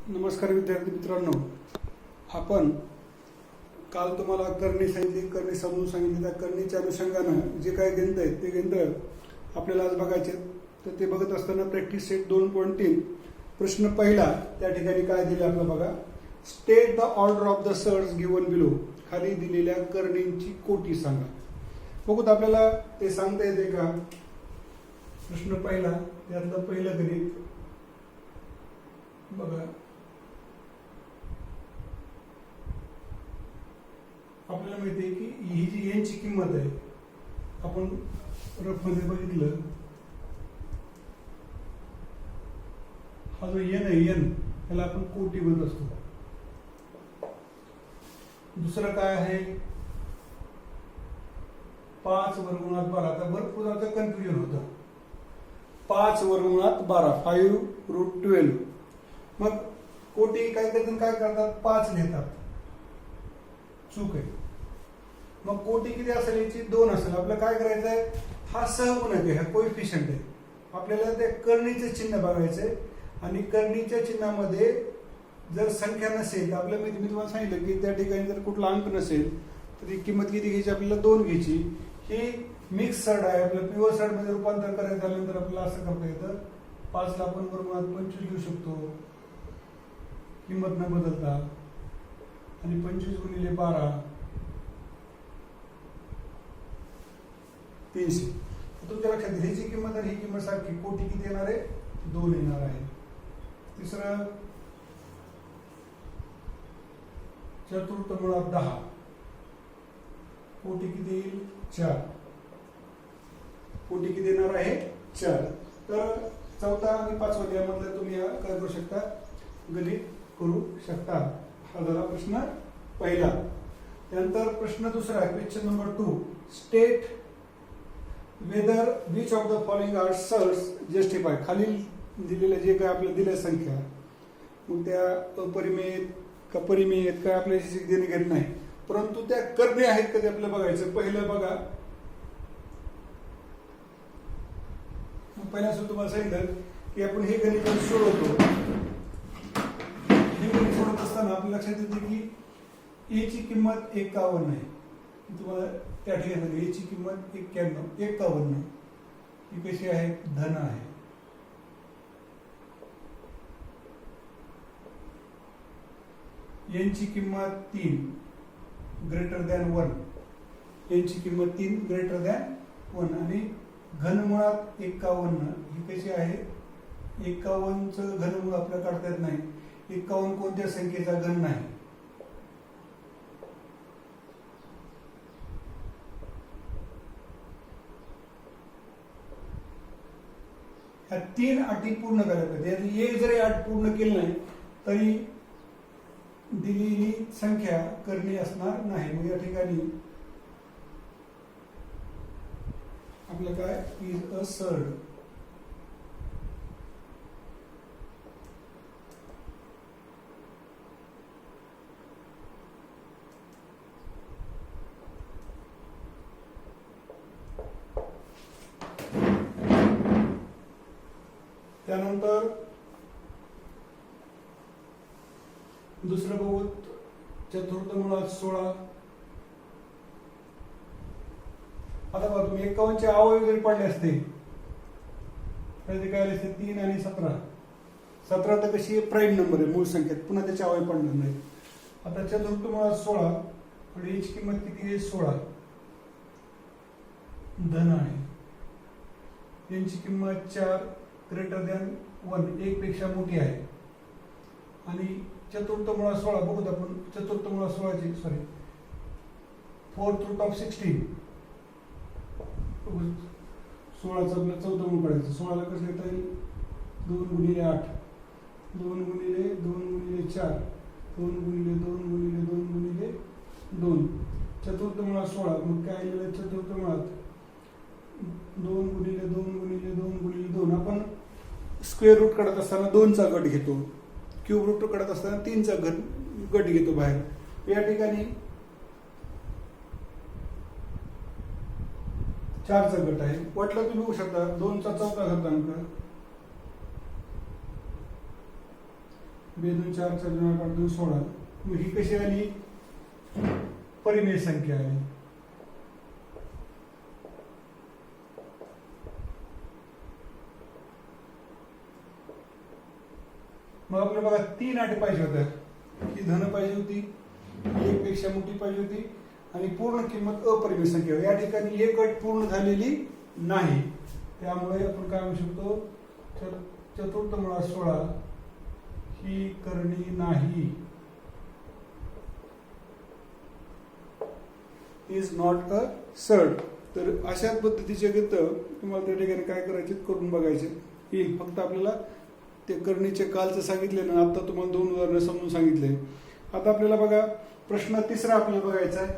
नमस्कार विद्यार्थी मित्रांनो, आपण काल तुम्हाला करणी सांगितली, करणी समजून सांगितली. त्या करणीच्या अनुषंगानं जे काही गणित आहेत ते गणित आपल्याला आज बघायचे. तर ते बघत असताना प्रॅक्टिस सेट 2.3 प्रश्न पहिला त्या ठिकाणी काय दिले आपलं बघा. State the order of the सर्स गिवन बिलो. खाली दिलेल्या करणींची कोटी सांगा. बघूत आपल्याला ते सांगता येते का. प्रश्न पहिला त्यातलं पहिलं गणित बघा. आपल्याला माहिती आहे की ही जी एनची किंमत आहे, आपण रफ मध्ये बघितलं, हा जो एन आहे, एन याला आपण कोटी म्हणत असतो. दुसरं काय आहे, 5 वर्गमुळात 12. आता भरपूर आता कन्फ्युजन होतं. 5 वर्गमुळात 12, 5√12. मग कोटी काय करतात, 5 लिहितात. चूक आहे. मग कोटी किती असेल, याची 2 असेल. आपल्याला काय करायचं आहे, हा सहगुणक आहे, हा कोइफिशियंट आहे. आपल्याला ते करणीचे चिन्ह बघायचंय आणि करणीच्या चिन्हामध्ये जर संख्या नसेल तर आपल्याला मी तुम्हाला सांगितलं की त्या ठिकाणी जर कुठला अंक नसेल तर ही किंमत किती घ्यायची, आपल्याला 2 घ्यायची. ही मिक्स सर्ड आहे. आपल्याला प्युअर सर्ड मध्ये रूपांतर करायचं झाल्यानंतर आपल्याला असं करता येतं. 5 ला आपण वर्गमुळात 25 घेऊ शकतो किंमत न बदलता, आणि 25 गुणिले 12 300. तुमच्या लक्षात येईल ह्याची किंमत आणि ही किंमत सारखी. कोटी किती येणार आहे, 2 येणार आहे. तिसरं, चतुर्थमुळात 10. कोटी किती येईल, 4. कोटी किती येणार आहे, 4. तर चौथा आणि पाचवा यामधलं तुम्ही काय करू शकता, गणित करू शकता. हा झाला प्रश्न पहिला. त्यानंतर प्रश्न दुसरा, question number 2. State whether which of the following are surds justify. खालील दिलेल्या जे काय आपल्याला दिल्या संख्या, मग त्या अपरिमेय का परिमेय काय आपल्याशी देणे घेणे नाही, परंतु त्या करणे आहेत का ते आपल्याला बघायचं. पहिलं बघा, पहिल्यापासून तुम्हाला सांगितलं की आपण हे गणित सोडवतो. हे गणित सोडवत असताना आपल्या लक्षात येते की ए ची किंमत 51 आहे. तुम्हाला त्या ठिकाणी ए ची किंमत 51 ही कशी आहे, धन आहे. एन ची किंमत 3 ग्रेटर दॅन 1. एन ची किंमत 3 ग्रेटर दॅन 1 आणि घनमुळात 51 ही कशी आहे. 51चं घनमूळ आपल्याला काढता येत नाही. 51 कोणत्या संख्येचा घन नाही. ह्या 3 अटी पूर्ण करायला पाहिजे. एक जरी अट पूर्ण केली नाही तरी दिलेली संख्या करणी असणार नाही. मग या ठिकाणी आपलं काय, इज अ सर्ड. त्यानंतर दुसरं बघू, चतुर्थमुळात 16. आता बघा, तुम्ही 51 चे अवयव जरी पडले असते तर ते काय असते, 3 आणि 17. 17 तर कशी प्राईम नंबर आहे, मूळ संख्येत, पुन्हा त्याचे अवयव पडणार नाही. आता चतुर्थमुळात 16 आणि याची किंमत किती आहे, 16. धन आहे. यांची किंमत 4 ग्रेटर दॅन 1, 1 पेक्षा मोठी आहे. आणि चतुर्थमुळात 16 बघूत आपण. चतुर्थमुळात 16ची सॉरी 4th रूट ऑफ 16. 16चं आपलं चौथं मूळ काढायचं. 16ला कसं येता येईल, 2 गुणिले 8, 2 गुणिले 2 गुणिले 4, 2 गुणिले 2 गुणिले 2 गुणिले 2. चतुर्थमुळात 16. मग काय लिहिलं, चतुर्थमुळात 2 गुणिले 2 गुणिले 2 गुणिले 2. आपण स्क्वेअर रूट काढत असताना 2चा गट घेतो, क्यूब रूट काढत असताना 3चा गट घेतो बाहेर. या ठिकाणी 4चा गट आहे. वाटलं तुम्ही बघू शकता 2चा चौथा घातांक 2 4 4 2 8 2 16. मग ही कशी आली? परिमेय संख्या आली. मग आपल्याला बघा 3 अटी पाहिजे होत्या. ही धन पाहिजे होती, एक पेक्षा मोठी पाहिजे होती आणि पूर्ण किंमत अपरिमेय संख्या. या ठिकाणी एक अट पूर्ण झालेली नाही, त्यामुळे आपण काय म्हणू शकतो, चतुर्थ मुळात 16 ही करणी नाही, इज नॉट अ सर्ड. तर अशा पद्धतीचे गीत तुम्हाला त्या ठिकाणी काय करायचे, करून बघायचे. ही फक्त आपल्याला ते करणीचे कालचं सांगितले ना, आता तुम्हाला 2 उदाहरणं समजून सांगितले. आता आपल्याला बघा प्रश्न तिसरा आपल्याला बघायचा आहे.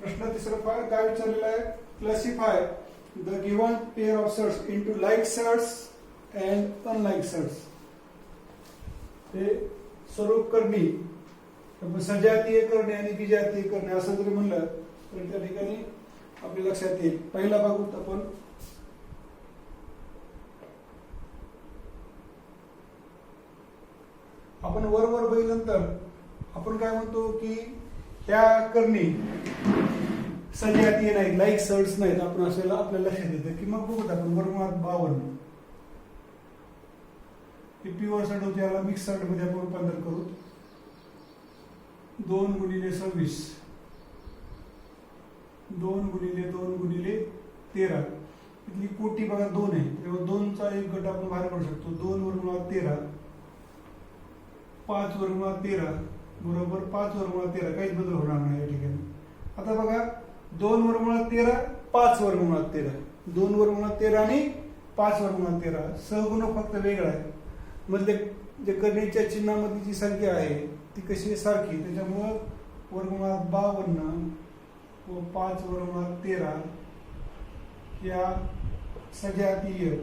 प्रश्न तिसरा काय विचारलेला आहे, classify the given pair of surds into like surds and unlike surds. हे स्वरूप करणी, सजातीय करणे आणि विजातीय करणे असं जरी म्हणलं तर त्या ठिकाणी आपल्या लक्षात येईल. पहिला बघू आपण वर बघितल्यानंतर आपण काय म्हणतो की ह्या करणी सजातीय नाहीत, लाईक सर्ट्स नाहीत. आपण असं आपल्याला लक्षात येतं की मग बघूत आपण वर्गमुळात 52 ही प्युअर सर्ट होती, याला मिक्स सर्ट मध्ये आपण रूपांतर करू. 2 गुणिले 26, 2 गुणिले 2 गुणिले 13. इथली कोटी बघा 2 आहे, तेव्हा 2चा एक गट आपण बाहेर काढू शकतो. 2 वर्गमुळात 13, 5 वर्गमुळात 13 बरोबर 5 वर्गमुळात 13. काहीच बदल होणार नाही या ठिकाणी. आता बघा 2 वर्गमुळात 13, 5 वर्गमुळात 13, 2 वर्गमुळात 13 आणि 5 वर्गमुळात 13. सहगुणक फक्त वेगळा आहे. म्हणजे जे करणीच्या चिन्हामध्ये जी संख्या आहे ती कशी आहे, सारखी. त्याच्यामुळं वर्गमुळात 52 व 5 वर्गमुळात 13 या सजातीय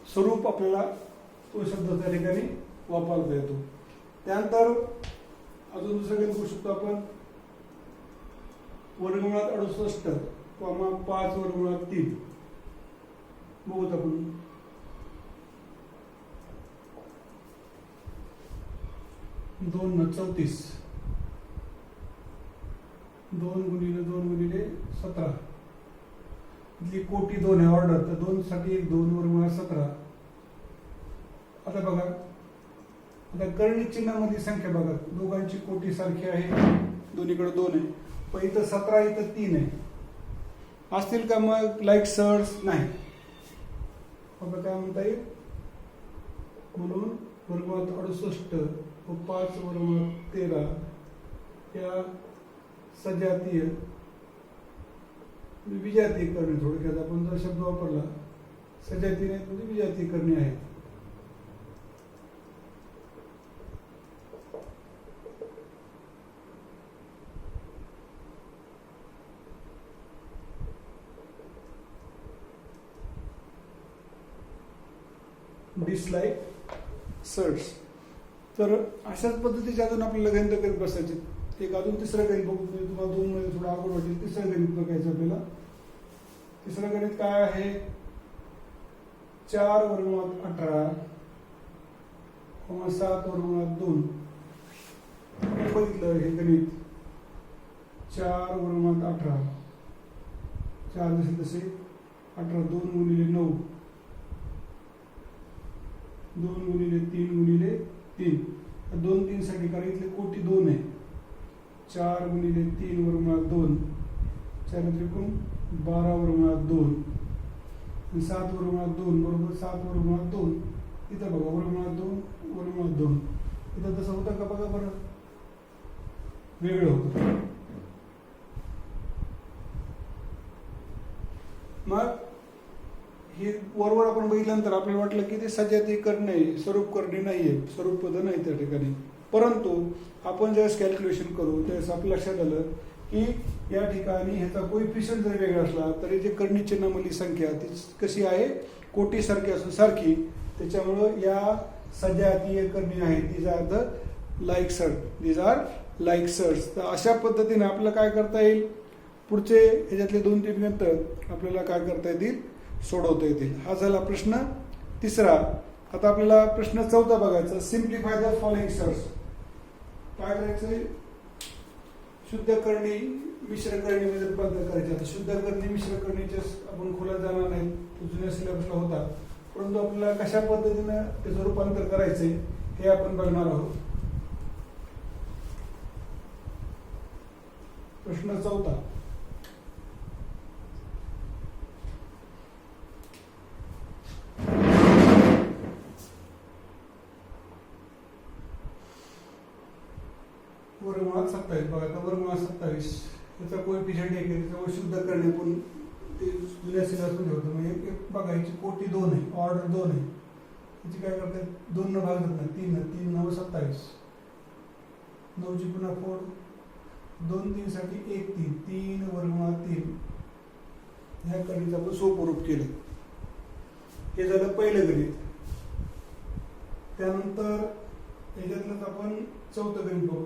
स्वरूप आपल्याला तो शब्द त्या ठिकाणी वापरता येतो. त्यानंतर अजून दुसरं काही करू शकतो आपण, वर्गमुळात 68 5 वर्गमुळात 3. बघूत आपण 2 न 34, 2 गुणिले 2 गुणिले 17. इथली कोटी 2 आहे ऑर्डर, तर 2 साठी 2 वर्गमुळात 17. आता बघा, आता करणी चिन्हामधली संख्या बघा, दोघांची कोटी सारखी आहे, दोन्हीकडे 2 आहे, पण इथं 17 इथं 3 आहे. असतील का मग लाईक सर्ट्स? नाही. आता काय म्हणता येईल, म्हणून वर्गमुळात 68 व 5 वर्गमुळात 13 या सजातीय विजातीय करणे. थोडक्यात आपण जर शब्द वापरला, सजातीय नाही म्हणजे विजातीय करणे आहेत. Dislike surds. तर अशाच पद्धतीचे अजून आपल्याला गणित करीत बसायचे. एक अजून तिसरं गणित बघू, तुम्हाला 2 मध्ये थोडं अवघड वाटेल. तिसरं गणित बघायचं आपल्याला. तिसरं गणित काय आहे, 4 वर्गमुळात 18 7 वर्गमुळात 2. बघितलं हे गणित, 4 वर्गमुळात 18, 4 जसे तसे 18, 2 गुणिले 9, 2 गुणिले 3 गुणिले 3. 2 3 साठी कारण इथले कोटी 2 आहे. 4 गुणिले 3 वर्गमुळात 2, 4 त्रिकोण 12 वर्गमुळात 2, 7 वर्गमुळात 2 बरोबर 7 वर्गमुळात 2. इथं बघा वर्गमुळात 2 वर्गमुळात 2. इथं तसं होतं का बघा बरं, वेगळं होतं. मग हे वरवर आपण बघितल्यानंतर आपल्याला वाटलं की ते सजातीय करणे, स्वरूप करणे नाहीये, स्वरूप पद नाही त्या ठिकाणी. परंतु आपण ज्यावेळेस कॅल्क्युलेशन करू त्यावेळेस आपल्या लक्षात आलं की या ठिकाणी ह्याचा कोइफिशियंट जर वेगळा असला तरी जे कर्णी चिन्हामधली संख्या ती कशी आहे कोटीसारखी असून सारखी, त्याच्यामुळं या सजातीय कर्णी आहेत दीज आर द लाईक सर्ट, दीज आर लाईक सर्ट्स. तर अशा पद्धतीने आपल्याला काय करता येईल, पुढचे ह्याच्यातले 2-3 गणितं आपल्याला काय करता येतील, सोडवता येतील. हा झाला प्रश्न तिसरा. आता आपल्याला प्रश्न चौथा बघायचा. Simplify the following surds. काय करायचंय, शुद्ध करणी मिश्र करणीमध्ये रूपांतर करायचे. आता शुद्ध करणी मिश्र करणीचे आपण खोलात जाणार नाही, तो जुन्या सिलेबसला होता, परंतु आपल्याला कशा पद्धतीनं त्याचं रूपांतर करायचंय हे आपण बघणार आहोत. प्रश्न चौथा. वर्गमुळात 27. बघा आता वर्गमुळात 27 याचा कोएफिशियंट 1 आहे, त्याच्यामुळे शुद्ध करणे पण ते जुन्या सिलेबसमध्ये होतं. म्हणजे एक बघायची कोटी 2 आहे, ऑर्डर 2 आहे, त्याची काय करतात 2 न भाग देत नाही, 3 9 27, 9 ची पुन्हा 4, 2 3 साठी 1 3, 3 वर्गमुळात 3. ह्या करणीचं आपण सोपं रूप केलं. हे झालं पहिलं गणित. त्यानंतर याच्यातलंच आपण चौथं गणित बघू.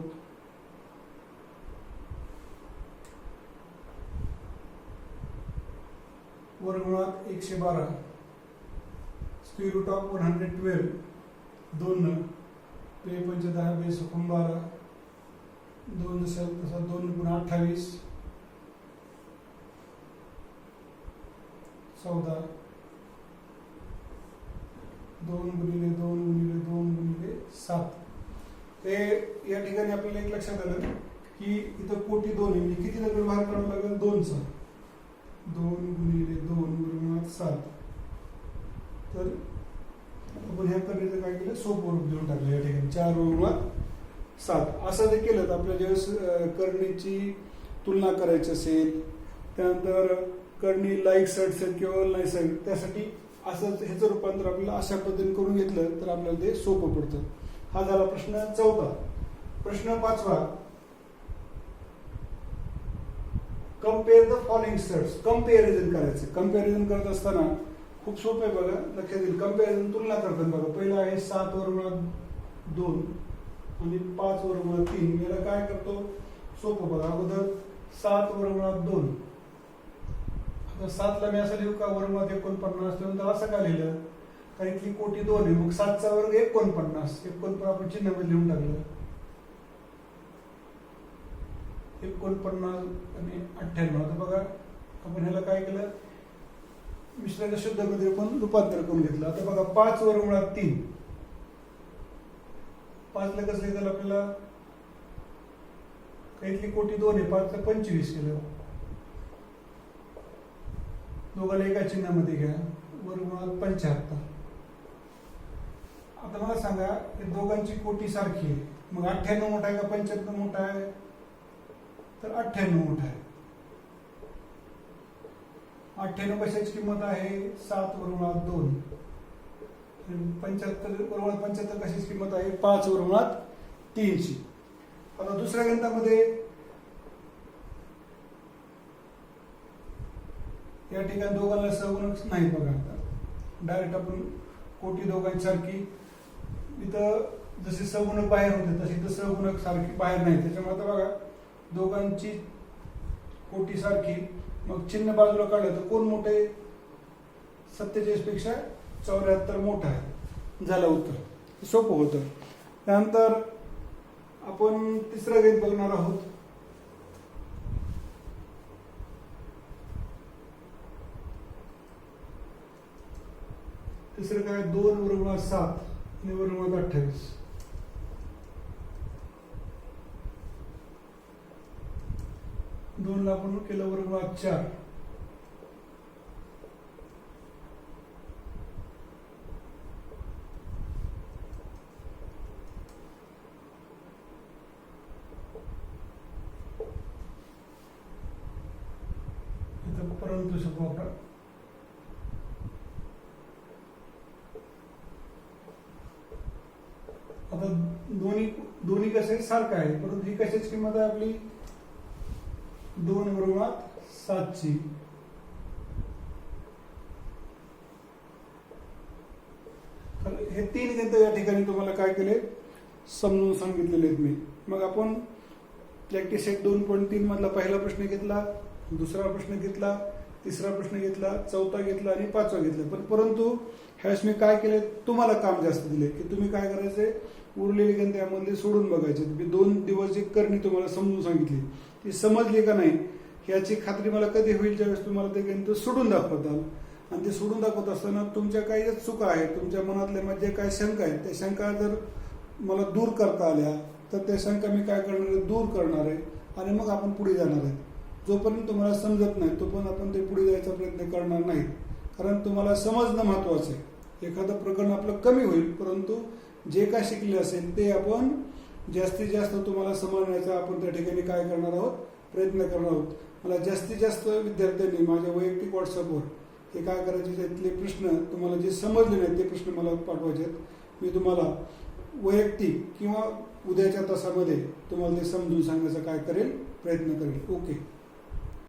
वर्गमुळात 112, स्क्वेअर रूट ऑफ 112, 2 पे 5 10 बेस 12, 2 तसा 2 पुन्हा 28, 14, 2 गुणिले 2 गुणिले 2 गुणिले 7. ते या ठिकाणी आपल्याला एक लक्षात आलं की इथं कोटी 2 आहे, म्हणजे किती दगड बाहेर काढावं लागेल, 2चा. 2 गुणिले 2 वर्गमुळात 7. तर आपण ह्या करणीचं काय केलं, सोपं रूप देऊन टाकलं या ठिकाणी 4 वर्गमुळात 7. असं जर केलं तर आपल्या ज्यावेळेस करणीची तुलना करायची असेल, त्यानंतर करणी लाईक सर्ट असेल किंवा नाही सर्ट, त्यासाठी असं ह्याचं रूपांतर आपल्याला अशा पद्धतीने करून घेतलं तर आपल्याला ते सोपं पडतं. हा झाला प्रश्न चौथा. प्रश्न पाचवा. Compare the following surds. Comparison करायचं. कंपॅरिझन करत असताना खूप सोपं आहे बघा, लक्षात येईल. कंपॅरिझन तुलना करताना बघा, पहिला आहे 7 वर्गमुळात 2 आणि 5 वर्गमुळात 3. याला काय करतो, सोपं बघा. अगोदर 7 वर्गमुळात 2. आता 7ला मी असं लिहू का, वर्गमुळात 49, तर असं का लिहिलं, कारण इथली कोटी 2 आहे, मग 7चा वर्ग 49. 49 आपण चिन्हामध्ये लिहून टाकलं. 49 आणि 98. आता बघा आपण ह्याला काय केलं, मिश्राच्या शुद्धमध्ये पण रूपांतर करून घेतलं. आता बघा 5 वर्गमुळात 3. 5ला कसं लिहिलं आपल्याला, इथली कोटी 2 आहे, 5ला 25 केलं. दोघांना एका चिन्हामध्ये घ्या, वर्गमुळात 75. आता मला सांगा, या दोघांची कोटी सारखी आहे, मग 98 मोठा आहे का 75 मोठा आहे, तर 98 मोठा आहे. 98 कशाची किंमत आहे, 7 वर्गमुळात 2. 75 वर्गमुळात 75 कशाची किंमत आहे, 5 वर्गमुळात 3 ची. आता दुसऱ्या गणितामध्ये या ठिकाणी दोघांना सहगुणक नाही बघा. आता डायरेक्ट आपण कोटी दोघांची सारखी, इथं जसे सहगुणक बाहेर होते तसे इथं सहगुणक सारखी बाहेर नाही, त्याच्यामुळे आता बघा दोघांची कोटी सारखी, मग चिन्ह बाजूला काढलं तर कोण मोठे, 47 पेक्षा 74 मोठा आहे. झालं उत्तर, सोपं होतं. त्यानंतर आपण तिसरं गणित बघणार आहोत. तिसरं काय, 2 वर्गमुळात 7 आणि वर्गमुळात 28. 2 ला आपण केलं वर्गमुळात 4. इथं परंतु शकू आपण. आता दोन्ही दोन्ही कसे सारखं आहे, परंतु ही कशाची किंमत आहे आपली 2/7ची. तर हे 3 गणित या ठिकाणी तुम्हाला काय केले समजून सांगितलेले आहेत मी. मग आपण प्रॅक्टिस सेट 2.3 मधला पहिला प्रश्न घेतला, दुसरा प्रश्न घेतला, तिसरा प्रश्न घेतला, चौथा घेतला आणि पाचवा घेतला. परंतु ह्यावेळेस मी काय केले, तुम्हाला काम जास्त दिले की तुम्ही काय करायचे, उरलेली गणित यामध्ये सोडून बघायचे. मी 2 दिवस जी करणी तुम्हाला समजून सांगितली ती समजली का नाही याची खात्री मला कधी होईल, ज्यावेळेस तुम्हाला ते गणित सोडून दाखवताल. आणि ते सोडून दाखवत असताना तुमच्या काही ज्या चुका आहेत, तुमच्या मनातल्या मध्ये काही शंका आहेत, त्या शंका जर मला दूर करता आल्या तर त्या शंका मी काय करणार आहे, दूर करणार आहे आणि मग आपण पुढे जाणार आहे. जोपर्यंत तुम्हाला समजत नाही तोपर्यंत आपण ते पुढे जायचा प्रयत्न करणार नाही, कारण तुम्हाला समजणं महत्वाचं आहे. एखादं प्रकरण आपलं कमी होईल, परंतु जे काय शिकले असेल ते आपण जास्तीत जास्त तुम्हाला समजण्याचा आपण त्या ठिकाणी काय करणार आहोत, प्रयत्न करणार आहोत. मला जास्तीत जास्त विद्यार्थ्यांनी माझ्या वैयक्तिक व्हॉट्सअपवर हे काय करायचे, त्यातले प्रश्न तुम्हाला जे समजले नाहीत ते प्रश्न मला पाठवायचे आहेत. मी तुम्हाला वैयक्तिक किंवा उद्याच्या तासामध्ये तुम्हाला ते समजून सांगण्याचा काय करेल, प्रयत्न करेल. ओके.